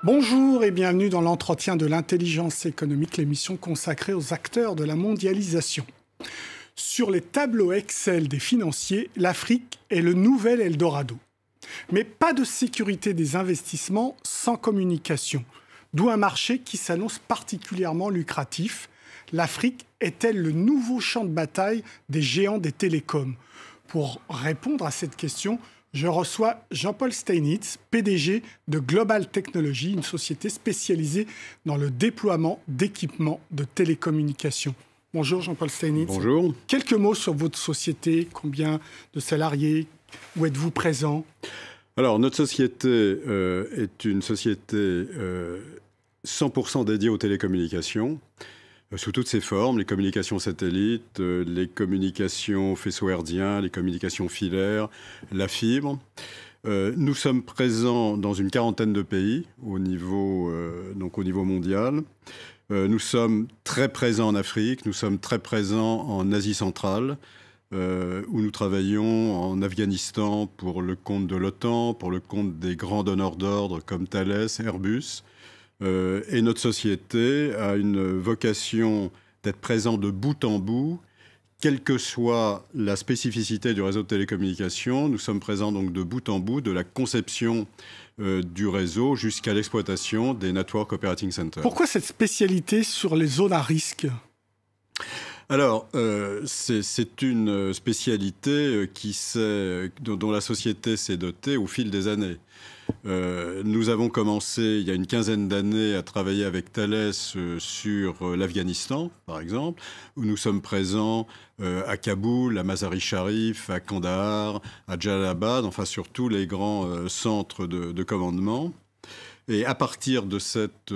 Bonjour et bienvenue dans l'entretien de l'intelligence économique, l'émission consacrée aux acteurs de la mondialisation. Sur les tableaux Excel des financiers, l'Afrique est le nouvel Eldorado. Mais pas de sécurité des investissements sans communication, d'où un marché qui s'annonce particulièrement lucratif. L'Afrique est-elle le nouveau champ de bataille des géants des télécoms? Pour répondre à cette question, je reçois Jean-Paul Steinitz, PDG de Global Technology, une société spécialisée dans le déploiement d'équipements de télécommunications. Bonjour Jean-Paul Steinitz. Bonjour. Quelques mots sur votre société, combien de salariés, où êtes-vous présent? Alors, notre société est une société 100% dédiée aux télécommunications, sous toutes ses formes, les communications satellites, les communications faisceaux hertziens, les communications filaires, la fibre. Nous sommes présents dans une quarantaine de pays au niveau mondial. Nous sommes très présents en Afrique, nous sommes très présents en Asie centrale, où nous travaillons en Afghanistan pour le compte de l'OTAN, pour le compte des grands donneurs d'ordre comme Thales, Airbus. Et notre société a une vocation d'être présent de bout en bout, quelle que soit la spécificité du réseau de télécommunications. Nous sommes présents donc de bout en bout, de la conception du réseau jusqu'à l'exploitation des Network Operating Centers. Pourquoi cette spécialité sur les zones à risque ? Alors, c'est une spécialité dont la société s'est dotée au fil des années. Nous avons commencé il y a une quinzaine d'années à travailler avec Thales sur l'Afghanistan, par exemple, où nous sommes présents à Kaboul, à Mazar-i-Sharif, à Kandahar, à Jalalabad, enfin sur tous les grands centres de commandement. Et à partir de cette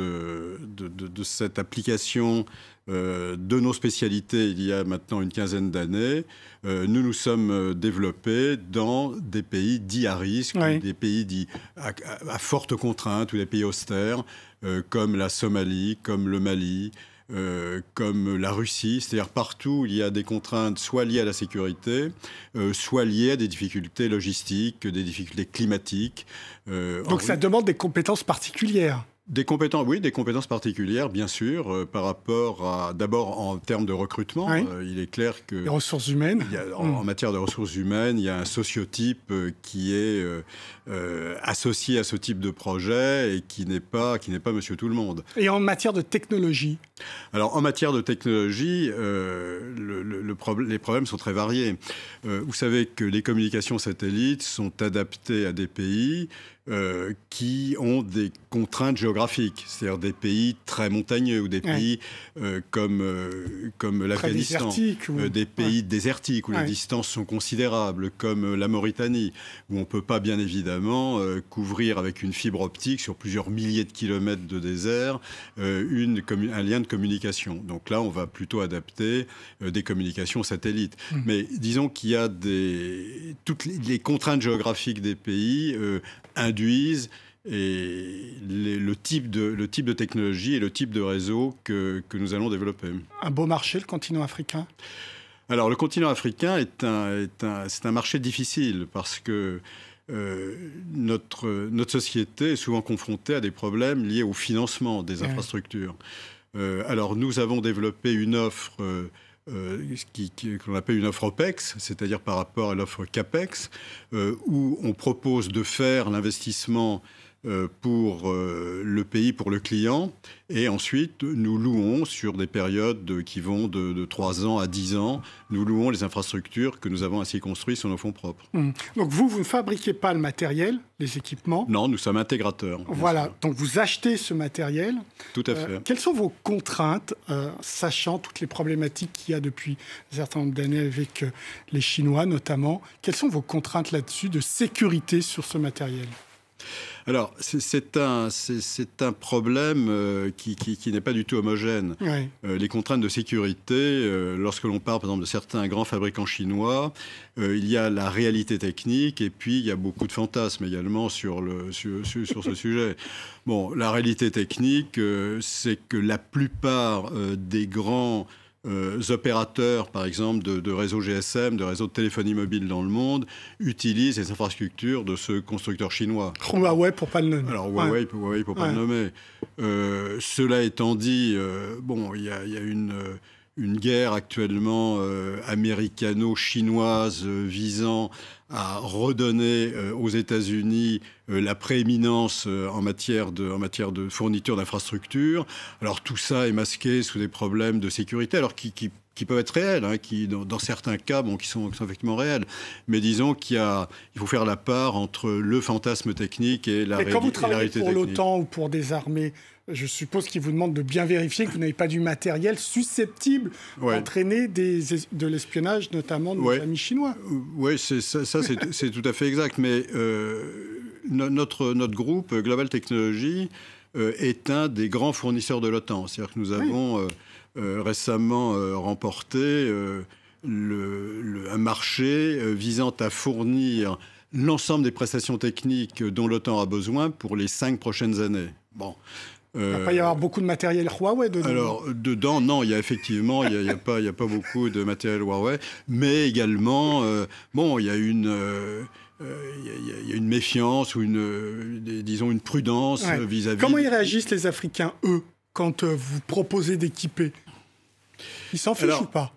application de nos spécialités, il y a maintenant une quinzaine d'années, nous nous sommes développés dans des pays dits à risque, oui. Des pays dits à forte contrainte, ou des pays austères, comme la Somalie, comme le Mali, comme la Russie. C'est-à-dire partout où il y a des contraintes soit liées à la sécurité, soit liées à des difficultés logistiques, des difficultés climatiques. Donc ça demande des compétences particulières. Des compétences particulières, bien sûr, par rapport à, d'abord en termes de recrutement. Oui. Il est clair que... Les ressources humaines. En matière de ressources humaines, il y a un sociotype qui est associé à ce type de projet et qui n'est pas monsieur tout le monde. Et en matière de technologie? Alors, en matière de technologie, les problèmes sont très variés. Vous savez que les communications satellites sont adaptées à des pays qui ont des contraintes géographiques, c'est-à-dire des pays très montagneux ou des pays comme l'Afghanistan, des pays désertiques où les distances sont considérables, comme la Mauritanie, où on ne peut pas bien évidemment couvrir avec une fibre optique sur plusieurs milliers de kilomètres de désert un lien de communication. Donc là, on va plutôt adapter des communications satellites. Mais disons qu'il y a toutes les contraintes géographiques des pays induisent le type de technologie et le type de réseau que nous allons développer. Un beau marché, le continent africain? Alors, le continent africain c'est un marché difficile parce que notre société est souvent confrontée à des problèmes liés au financement des infrastructures. Alors, nous avons développé une offre qu'on appelle une offre OPEX, c'est-à-dire par rapport à l'offre CAPEX, où on propose de faire l'investissement pour le pays, pour le client, et ensuite nous louons sur des périodes qui vont de 3 ans à 10 ans, nous louons les infrastructures que nous avons ainsi construites sur nos fonds propres. Donc vous ne fabriquez pas le matériel, les équipements? Non, nous sommes intégrateurs. Voilà, donc vous achetez ce matériel. Tout à fait. Quelles sont vos contraintes, sachant toutes les problématiques qu'il y a depuis un certain nombre d'années avec les Chinois notamment? Quelles sont vos contraintes là-dessus de sécurité sur ce matériel? Alors, c'est un problème qui n'est pas du tout homogène. Oui. Les contraintes de sécurité, lorsque l'on parle par exemple de certains grands fabricants chinois, il y a la réalité technique et puis il y a beaucoup de fantasmes également sur ce sujet. Bon, la réalité technique, c'est que la plupart des grands opérateurs, par exemple, de réseaux GSM, de réseaux de téléphonie mobile dans le monde, utilisent les infrastructures de ce constructeur chinois. Huawei, pour pas le nommer. Alors, Huawei pour pas le nommer. Cela étant dit, il y a une guerre actuellement américano-chinoise visant à redonner aux États-Unis la prééminence en matière de fourniture d'infrastructures. Alors tout ça est masqué sous des problèmes de sécurité, alors qui peuvent être réels, qui dans certains cas, qui sont effectivement réels. Mais disons il faut faire la part entre le fantasme technique et la réalité technique. Quand vous travaillez pour l'OTAN ou pour des armées, je suppose qu'ils vous demandent de bien vérifier que vous n'avez pas du matériel susceptible d'entraîner de l'espionnage, notamment de nos amis chinois. Oui, c'est tout à fait exact. Mais notre groupe, Global Technology, est un des grands fournisseurs de l'OTAN. C'est-à-dire que nous avons récemment remporté un marché visant à fournir l'ensemble des prestations techniques dont l'OTAN a besoin pour les 5 prochaines années. Bon. Il ne va pas y avoir beaucoup de matériel Huawei dedans. Alors, dedans, non, il y a effectivement, il y a pas beaucoup de matériel Huawei, mais également, il y a une méfiance ou disons une prudence vis-à-vis. Comment ils réagissent les Africains, eux, quand vous proposez d'équiper ? Ils s'en fichent ou pas ?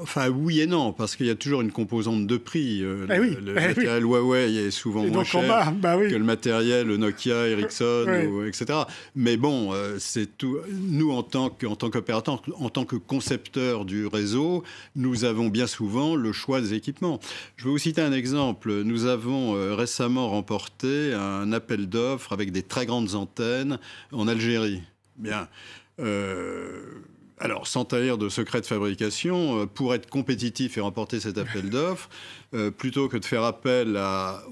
Enfin, oui et non, parce qu'il y a toujours une composante de prix. Le matériel Huawei est souvent moins cher que le matériel Nokia, Ericsson, etc. Mais bon, c'est tout. Nous, en tant qu'opérateurs, en tant que concepteurs du réseau, nous avons bien souvent le choix des équipements. Je vais vous citer un exemple. Nous avons récemment remporté un appel d'offres avec des très grandes antennes en Algérie. Bien. Alors, sans trahir de secret de fabrication, pour être compétitif et remporter cet appel d'offres, plutôt que de faire appel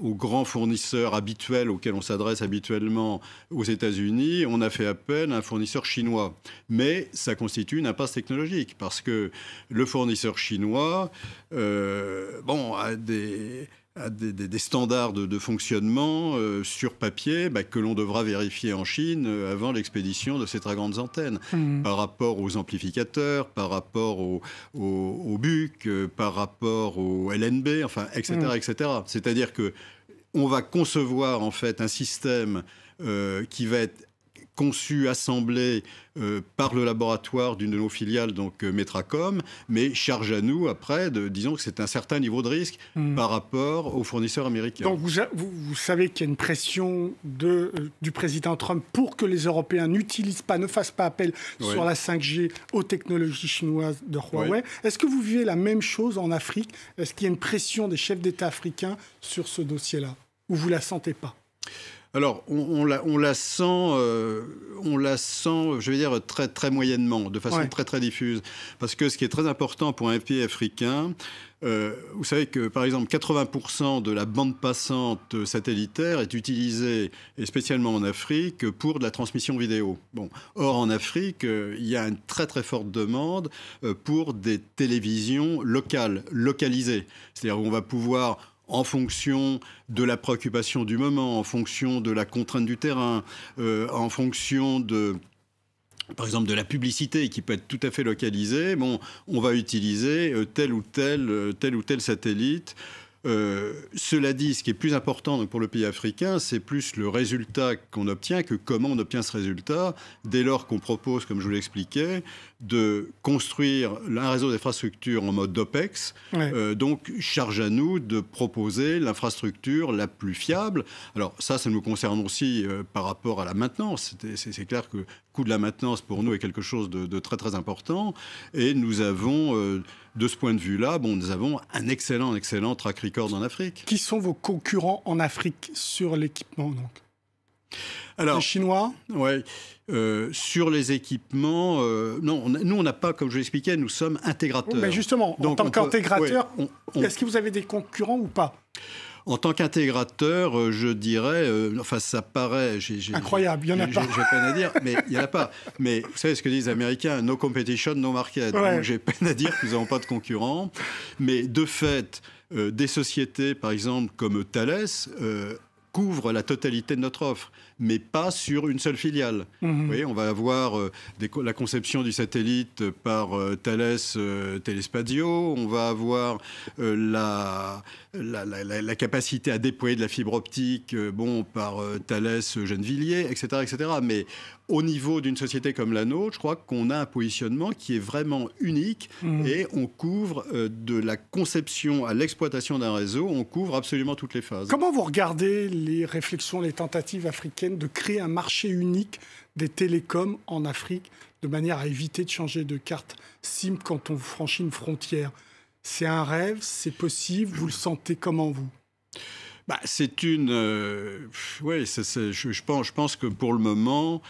aux grands fournisseurs habituels auxquels on s'adresse habituellement aux États-Unis, on a fait appel à un fournisseur chinois. Mais ça constitue une impasse technologique, parce que le fournisseur chinois a des standards de fonctionnement sur papier que l'on devra vérifier en Chine avant l'expédition de ces très grandes antennes, par rapport aux amplificateurs, par rapport au BUC, par rapport au LNB, etc., etc. C'est-à-dire qu'on va concevoir en fait un système qui va être conçu, assemblé par le laboratoire d'une de nos filiales, donc Metracom, mais charge à nous, après, disons que c'est un certain niveau de risque par rapport aux fournisseurs américains. Donc vous savez qu'il y a une pression du président Trump pour que les Européens ne fassent pas appel sur la 5G aux technologies chinoises de Huawei. Est-ce que vous vivez la même chose en Afrique ? Est-ce qu'il y a une pression des chefs d'État africains sur ce dossier-là ? Ou vous ne la sentez pas ? Alors, on la sent, je vais dire, très, très moyennement, de façon très, très diffuse. Parce que ce qui est très important pour un pays africain, vous savez que, par exemple, 80% de la bande passante satellitaire est utilisée, et spécialement en Afrique, pour de la transmission vidéo. Bon. Or, en Afrique, il y a une très, très forte demande pour des télévisions localisées. C'est-à-dire qu'on va pouvoir, en fonction de la préoccupation du moment, en fonction de la contrainte du terrain, en fonction par exemple de la publicité qui peut être tout à fait localisée, on va utiliser tel ou tel satellite. Cela dit, ce qui est plus important donc, pour le pays africain, c'est plus le résultat qu'on obtient que comment on obtient ce résultat, dès lors qu'on propose, comme je vous l'expliquais, de construire un réseau d'infrastructures en mode d'OPEX. Donc, charge à nous de proposer l'infrastructure la plus fiable. Alors, ça nous concerne aussi par rapport à la maintenance. C'est clair que le coût de la maintenance, pour nous, est quelque chose de très, très important. Et nous avons... de ce point de vue-là, nous avons un excellent track record en Afrique. Qui sont vos concurrents en Afrique sur l'équipement, donc ? Alors, les Chinois ? Oui. Sur les équipements, non, nous, on n'a pas, comme je l'expliquais, nous sommes intégrateurs. Mais justement, donc, en tant qu'intégrateur, est-ce que vous avez des concurrents ou pas ? En tant qu'intégrateur, je dirais, ça paraît... Incroyable, il n'y en a pas. J'ai peine à dire, mais il n'y en a pas. Mais vous savez ce que disent les Américains, no competition, no market. Donc j'ai peine à dire que nous n'avons pas de concurrents. Mais de fait, des sociétés, par exemple, comme Thales, couvre la totalité de notre offre, mais pas sur une seule filiale. Vous voyez, on va avoir la conception du satellite par Thales Telespadio, on va avoir la capacité à déployer de la fibre optique par Thales Gennevilliers, etc., etc. Mais au niveau d'une société comme la nôtre, je crois qu'on a un positionnement qui est vraiment unique et on couvre de la conception à l'exploitation d'un réseau, on couvre absolument toutes les phases. Comment vous regardez les réflexions, les tentatives africaines de créer un marché unique des télécoms en Afrique de manière à éviter de changer de carte SIM quand on franchit une frontière? C'est un rêve, c'est possible, vous le sentez comment vous? C'est une... je pense que pour le moment...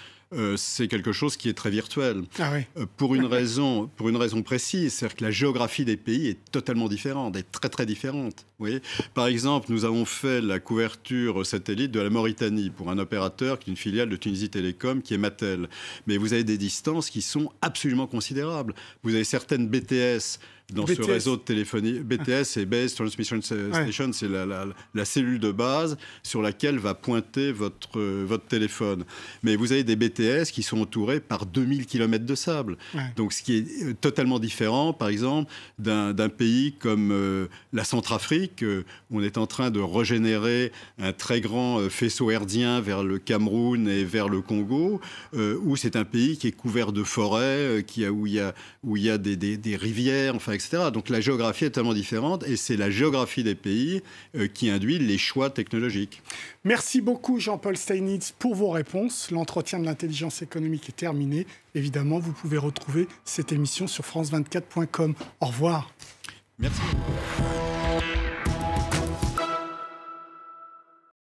c'est quelque chose qui est très virtuel. Pour une raison précise, c'est-à-dire que la géographie des pays est totalement différente, est très très différente. Vous voyez, par exemple, nous avons fait la couverture satellite de la Mauritanie pour un opérateur qui est une filiale de Tunisie Télécom, qui est Mattel. Mais vous avez des distances qui sont absolument considérables. Vous avez certaines BTS dans ce réseau de téléphonie. BTS, c'est Base Transmission Station, c'est la cellule de base sur laquelle va pointer votre téléphone. Mais vous avez des BTS qui sont entourés par 2000 km de sable. Donc, ce qui est totalement différent, par exemple, d'un pays comme la Centrafrique, où on est en train de régénérer un très grand faisceau herdien vers le Cameroun et vers le Congo, où c'est un pays qui est couvert de forêts, où il y a des rivières, enfin, etc. Donc la géographie est totalement différente et c'est la géographie des pays qui induit les choix technologiques. Merci beaucoup Jean-Paul Steinitz pour vos réponses. L'entretien de l'intelligence économique est terminé. Évidemment, vous pouvez retrouver cette émission sur france24.com. Au revoir. Merci.